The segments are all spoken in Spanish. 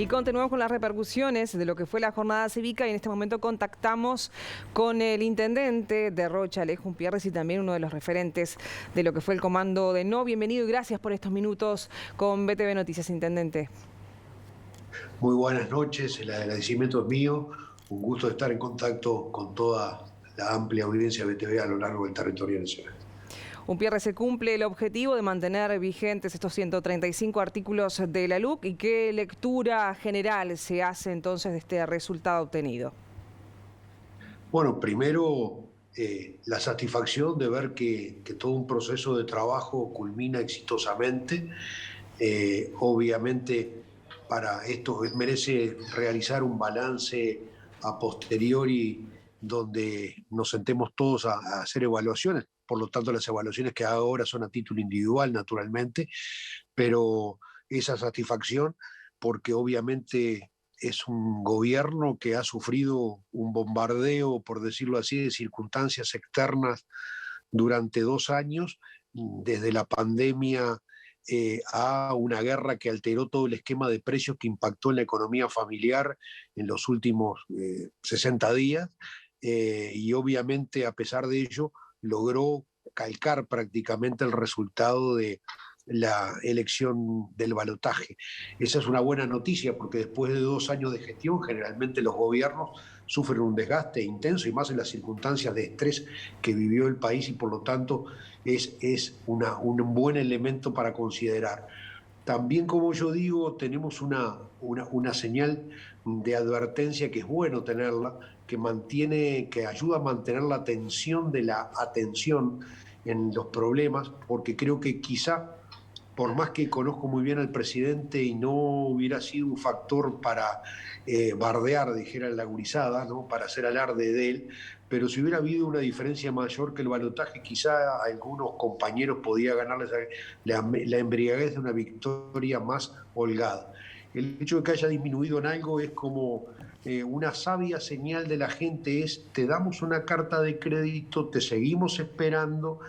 Y continuamos con las repercusiones de lo que fue la jornada cívica y en este momento contactamos con el intendente de Rocha, Alejo Umpierres, y también uno de los referentes de lo que fue el comando de No. Bienvenido y gracias por estos minutos con BTV Noticias, intendente. Muy buenas noches, el agradecimiento es mío, un gusto estar en contacto con toda la amplia audiencia de BTV a lo largo del territorio nacional. Umpierres, se cumple el objetivo de mantener vigentes estos 135 artículos de la LUC, ¿y qué lectura general se hace entonces de este resultado obtenido? Bueno, primero la satisfacción de ver que todo un proceso de trabajo culmina exitosamente. Obviamente para esto merece realizar un balance a posteriori donde nos sentemos todos a hacer evaluaciones. Por lo tanto, las evaluaciones que hago ahora son a título individual, naturalmente, pero esa satisfacción porque obviamente es un gobierno que ha sufrido un bombardeo, por decirlo así, de circunstancias externas durante 2 años, desde la pandemia a una guerra que alteró todo el esquema de precios que impactó en la economía familiar en los últimos 60 días, y obviamente a pesar de ello logró calcar prácticamente el resultado de la elección del balotaje. Esa es una buena noticia porque después de 2 años de gestión generalmente los gobiernos sufren un desgaste intenso y más en las circunstancias de estrés que vivió el país y por lo tanto es un buen elemento para considerar. También, como yo digo, tenemos una señal de advertencia que es bueno tenerla, que ayuda a mantener la tensión de la atención en los problemas, porque creo que quizá, por más que conozco muy bien al presidente y no hubiera sido un factor para bardear, dijera la gurizada, ¿no? Para hacer alarde de él, pero si hubiera habido una diferencia mayor que el balotaje, quizá a algunos compañeros podía ganarles la embriaguez de una victoria más holgada. El hecho de que haya disminuido en algo es como una sabia señal de la gente, te damos una carta de crédito, te seguimos esperando,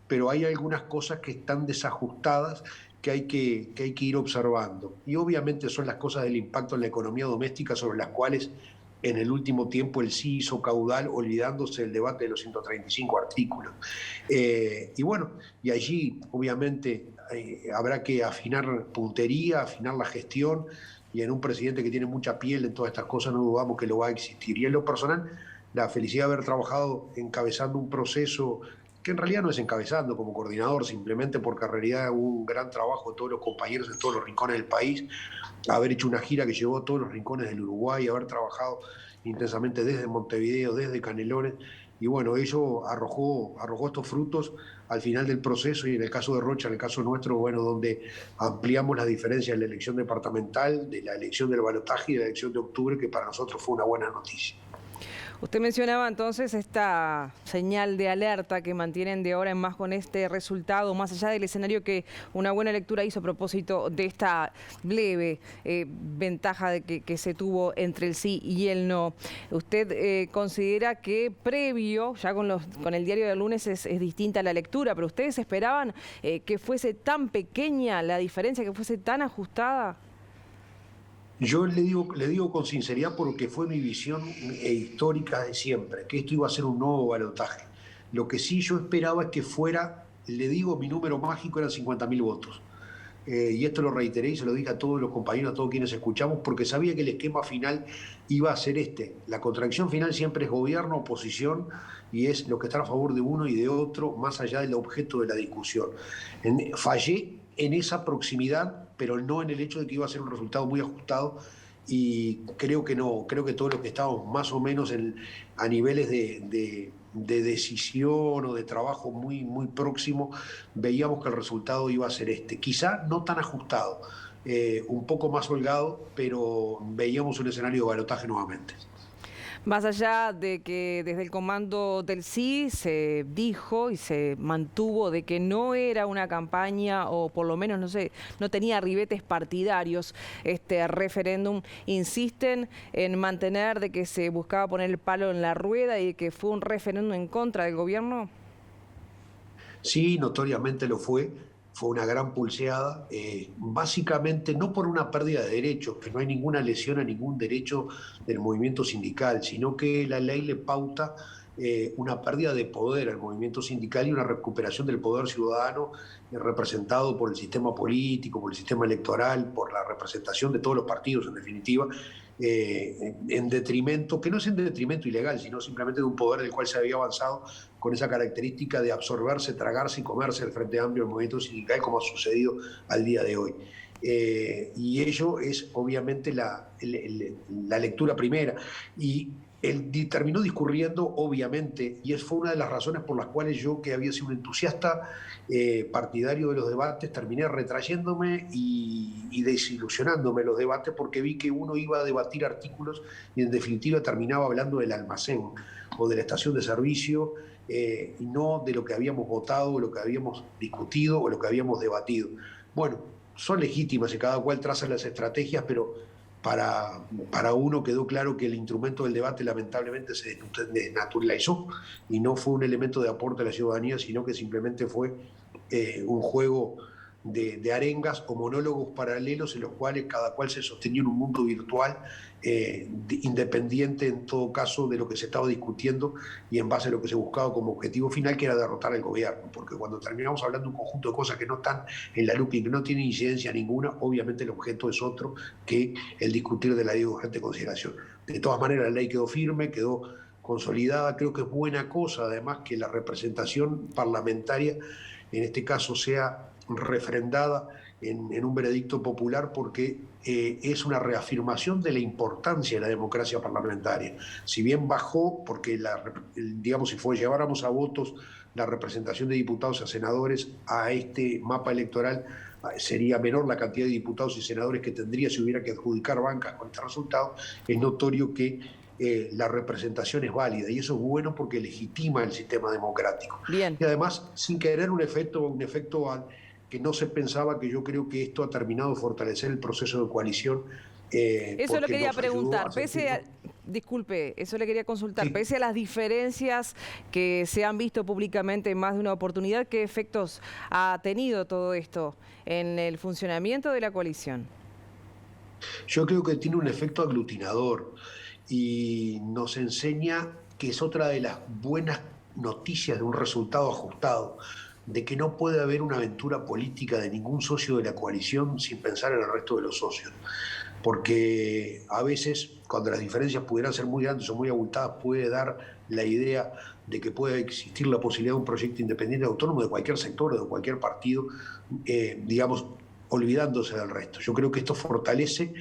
pero hay algunas cosas que están desajustadas que hay que ir observando. Y obviamente son las cosas del impacto en la economía doméstica sobre las cuales en el último tiempo él sí hizo caudal, olvidándose del debate de los 135 artículos. Y bueno, y allí obviamente habrá que afinar puntería, afinar la gestión, y en un presidente que tiene mucha piel en todas estas cosas no dudamos que lo va a existir. Y en lo personal, la felicidad de haber trabajado encabezando un proceso que en realidad no es encabezando como coordinador, simplemente porque en realidad hubo un gran trabajo de todos los compañeros en todos los rincones del país, haber hecho una gira que llevó a todos los rincones del Uruguay, haber trabajado intensamente desde Montevideo, desde Canelones, y bueno, ello arrojó estos frutos al final del proceso, y en el caso de Rocha, en el caso nuestro, bueno, donde ampliamos la diferencia de la elección departamental, de la elección del balotaje y de la elección de octubre, que para nosotros fue una buena noticia. Usted mencionaba entonces esta señal de alerta que mantienen de ahora en más con este resultado, más allá del escenario que una buena lectura hizo a propósito de esta leve ventaja de que se tuvo entre el sí y el no. ¿Usted considera que previo, ya con el diario del lunes es distinta la lectura, pero ustedes esperaban que fuese tan pequeña la diferencia, que fuese tan ajustada? Yo le digo con sinceridad porque fue mi visión histórica de siempre, que esto iba a ser un nuevo balotaje. Lo que sí yo esperaba es que fuera, le digo, mi número mágico eran 50.000 votos. Y esto lo reiteré y se lo dije a todos los compañeros, a todos quienes escuchamos, porque sabía que el esquema final iba a ser este. La contradicción final siempre es gobierno, oposición, y es lo que está a favor de uno y de otro, más allá del objeto de la discusión. Fallé en esa proximidad, pero no en el hecho de que iba a ser un resultado muy ajustado, y creo que no, creo que todos los que estábamos más o menos a niveles de decisión o de trabajo muy próximo, veíamos que el resultado iba a ser este. Quizá no tan ajustado, un poco más holgado, pero veíamos un escenario de balotaje nuevamente. Más allá de que desde el comando del sí se dijo y se mantuvo de que no era una campaña, o por lo menos no tenía ribetes partidarios este referéndum, insisten en mantener de que se buscaba poner el palo en la rueda y que fue un referéndum en contra del gobierno. Sí, notoriamente lo fue. fue una gran pulseada, básicamente no por una pérdida de derechos, que no hay ninguna lesión a ningún derecho del movimiento sindical, sino que la ley le pauta una pérdida de poder al movimiento sindical y una recuperación del poder ciudadano representado por el sistema político, por el sistema electoral, por la representación de todos los partidos, en definitiva, en detrimento, que no es en detrimento ilegal, sino simplemente de un poder del cual se había avanzado con esa característica de absorberse, tragarse y comerse el Frente Amplio del movimiento sindical, como ha sucedido al día de hoy. Y ello es obviamente la lectura primera. Y él terminó discurriendo, obviamente, y fue una de las razones por las cuales yo, que había sido un entusiasta partidario de los debates, terminé retrayéndome y desilusionándome los debates, porque vi que uno iba a debatir artículos y en definitiva terminaba hablando del almacén o de la estación de servicio, y no de lo que habíamos votado, o lo que habíamos discutido o lo que habíamos debatido. Bueno, son legítimas y cada cual traza las estrategias, pero para uno quedó claro que el instrumento del debate lamentablemente se desnaturalizó y no fue un elemento de aporte a la ciudadanía, sino que simplemente fue un juego de arengas o monólogos paralelos en los cuales cada cual se sostenía en un mundo virtual, independiente en todo caso de lo que se estaba discutiendo y en base a lo que se buscaba como objetivo final, que era derrotar al gobierno, porque cuando terminamos hablando de un conjunto de cosas que no están en la lupa y que no tienen incidencia ninguna, obviamente el objeto es otro que el discutir de la ley de urgente consideración. De todas maneras, la ley quedó firme, quedó consolidada. Creo que es buena cosa, además, que la representación parlamentaria, en este caso, sea refrendada en un veredicto popular, porque es una reafirmación de la importancia de la democracia parlamentaria. Si bien bajó, porque digamos, si lleváramos a votos la representación de diputados a senadores a este mapa electoral, sería menor la cantidad de diputados y senadores que tendría si hubiera que adjudicar bancas con este resultado. Es notorio que la representación es válida y eso es bueno porque legitima el sistema democrático. Bien. Y además, sin querer un efecto que no se pensaba, que yo creo que esto ha terminado de fortalecer el proceso de coalición. Eso lo quería preguntar, disculpe, eso le quería consultar, sí. Pese a las diferencias que se han visto públicamente en más de una oportunidad, ¿qué efectos ha tenido todo esto en el funcionamiento de la coalición? Yo creo que tiene un efecto aglutinador y nos enseña que es otra de las buenas noticias de un resultado ajustado, de que no puede haber una aventura política de ningún socio de la coalición sin pensar en el resto de los socios. Porque a veces, cuando las diferencias pudieran ser muy grandes o muy abultadas, puede dar la idea de que puede existir la posibilidad de un proyecto independiente autónomo de cualquier sector o de cualquier partido, digamos, olvidándose del resto. Yo creo que esto fortalece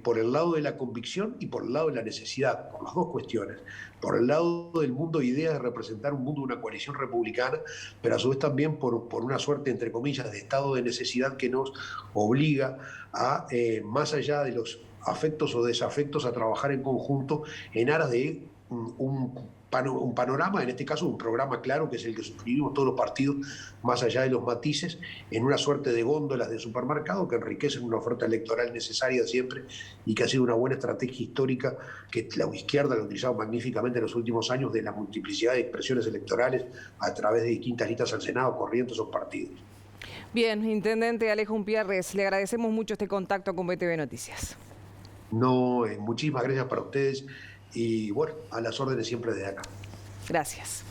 por el lado de la convicción y por el lado de la necesidad, por las dos cuestiones. Por el lado del mundo de ideas de representar un mundo de una coalición republicana, pero a su vez también por una suerte, entre comillas, de estado de necesidad que nos obliga a, más allá de los afectos o desafectos, a trabajar en conjunto en aras de un panorama, en este caso un programa claro, que es el que suscribimos todos los partidos, más allá de los matices, en una suerte de góndolas de supermercado que enriquecen una oferta electoral necesaria siempre y que ha sido una buena estrategia histórica que la izquierda lo ha utilizado magníficamente en los últimos años, de la multiplicidad de expresiones electorales a través de distintas listas al Senado, corriendo esos partidos. Bien, Intendente Alejo Umpierres, le agradecemos mucho este contacto con BTV Noticias. No, muchísimas gracias para ustedes y bueno, a las órdenes siempre desde acá. Gracias.